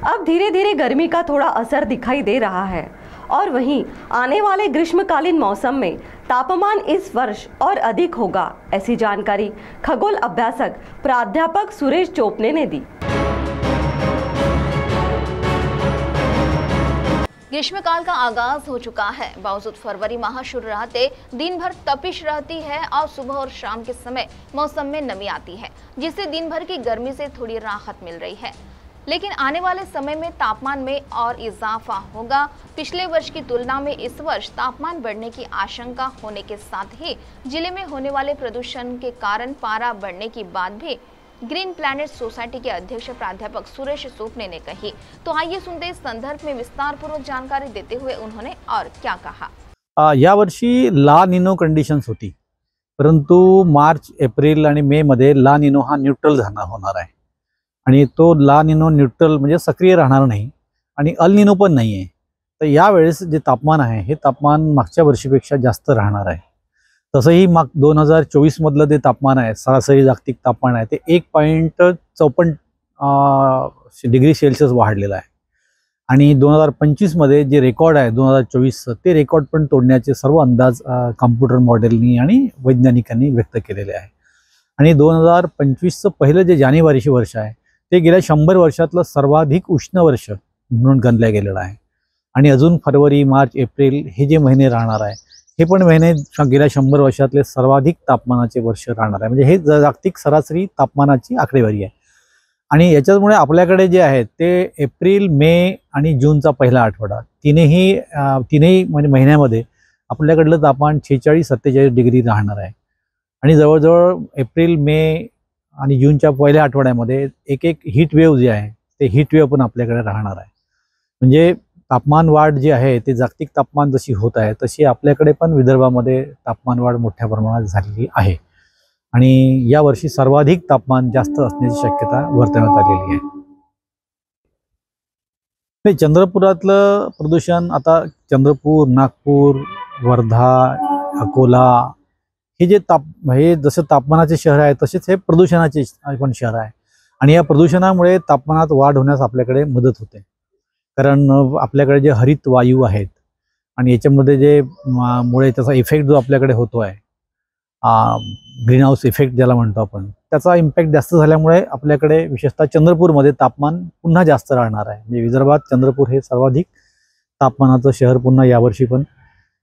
अब धीरे धीरे गर्मी का थोड़ा असर दिखाई दे रहा है और वहीं आने वाले ग्रीष्मकालीन मौसम में तापमान इस वर्ष और अधिक होगा, ऐसी जानकारी खगोल अभ्यासक प्राध्यापक सुरेश चोपने ने दी। ग्रीष्मकाल का आगाज हो चुका है। बावजूद फरवरी माह शुरू रहते दिन भर तपिश रहती है और सुबह और शाम के समय मौसम में नमी आती है, जिससे दिन भर की गर्मी से थोड़ी राहत मिल रही है। लेकिन आने वाले समय में तापमान में और इजाफा होगा। पिछले वर्ष की तुलना में इस वर्ष तापमान बढ़ने की आशंका होने के साथ ही जिले में होने वाले प्रदूषण के कारण पारा बढ़ने की बात भी ग्रीन प्लैनेट सोसाइटी के अध्यक्ष प्राध्यापक सुरेश चोपने ने कही। तो आइए सुनते इस संदर्भ में विस्तारपूर्वक जानकारी देते हुए उन्होंने और क्या कहा। या वर्षी ला निनो कंडिशन्स होती, परंतु मार्च एप्रिल आणि मे मध्ये ला निनो हा न्यूट्रल होणार आहे आणि तो ला निनो न्यूट्रल म्हणजे सक्रिय राहणार नाही आणि अल निनो पण नाही आहे। तर यावेळेस जे तापमान आहे हे तापमान मागच्या वर्षीपेक्षा जास्त राहणार आहे। तसंही 2024 मधलं जे तापमान आहे, सरासरी जागतिक तापमान आहे ते 1.54 डिग्री सेल्सिअस वाढलेलं आहे आणि 2025 मध्ये जे रेकॉर्ड आहे 2024 ते रेकॉर्ड पण तोडण्याचे सर्व अंदाज कॉम्प्युटर मॉडेलनी आणि वैज्ञानिकांनी व्यक्त केलेले आहे। आणि 2025 चं पहिलं जे जानेवारीचे वर्ष आहे ते गेल्या 100 वर्षातलं सर्वाधिक उष्ण वर्ष म्हणून गणलं गेलेलं आहे आणि अजून फरवरी मार्च एप्रिल हे जे महिने राहणार आहे हे पण महिने गेल्या 100 वर्षातले सर्वाधिक तापमानाचे वर्ष राहणार आहे। म्हणजे हे जागतिक सरासरी तापमानाची आकडेवारी आहे आणि याच्यामुळे आपल्याकडे जे आहे ते एप्रिल मे आणि जूनचा पहिला आठवडा तीनही म्हणजे महिन्यामध्ये आपल्याकडलं तापमान 46-47 डिग्री राहणार आहे आणि जवळजवळ एप्रिल मे आणि जूनच्या पहिल्या आठवड्यामध्ये एक हीट वेव्ह जे आहे ते हीट वेव्ह पण आपल्याकडे राहणार आहे। म्हणजे तापमान वाढ जी आहे ते जागतिक तापमान जशी होत आहे तशी आपल्याकडे पण विदर्भामध्ये तापमान वाढ मोठ्या प्रमाणात झालेली आहे आणि या वर्षी सर्वाधिक तापमान जास्त असण्याची शक्यता वर्तवण्यात आलेली आहे। चंद्रपुरातलं प्रदूषण आता चंद्रपूर, नागपूर, वर्धा, अकोला हे जसं तापमानाचे शहर आहे तसेच हे प्रदूषणाचे पण शहर आहे आणि या प्रदूषणामुळे तापमानात वाढ होण्यास आपल्याकडे मदत होते। कारण आपल्याकडे जे हरित वायू आहेत आणि याच्यामध्ये जे मुळे त्याचा इफेक्ट जो आपल्याकडे होतो आहे ग्रीन हाऊस इफेक्ट ज्याला म्हणतो आपण, त्याचा इम्पॅक्ट जास्त झाल्यामुळे आपल्याकडे विशेषतः चंद्रपूरमध्ये तापमान पुन्हा जास्त राहणार आहे। म्हणजे विदर्भात चंद्रपूर हे सर्वाधिक तापमानाचं शहर पुन्हा यावर्षी पण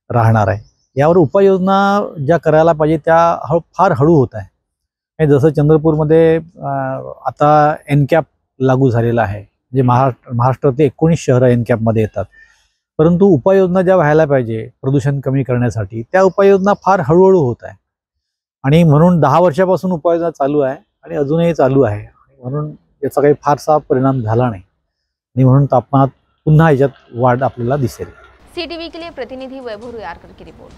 राहणार आहे। यावर उपाययोजना ज्या करायला पाहिजे त्या फार हळू होत आहे। जसं चंद्रपूरमध्ये आता एनकॅप लागू झालेला आहे, जे महाराष्ट्रातले 19 शहरं एनकॅपमध्ये येतात, परंतु उपाययोजना ज्या व्हायला पाहिजे प्रदूषण कमी करण्यासाठी त्या उपाययोजना फार हळूहळू होत आहे आणि म्हणून 10 वर्षापासून उपाययोजना चालू आहे आणि अजूनही चालू आहे, म्हणून याचा काही फारसा परिणाम झाला नाही आणि म्हणून तापमानात पुन्हा याच्यात वाढ आपल्याला दिसेल। CTV के लिए प्रतिनिधि वैभव रुयारकर की रिपोर्ट।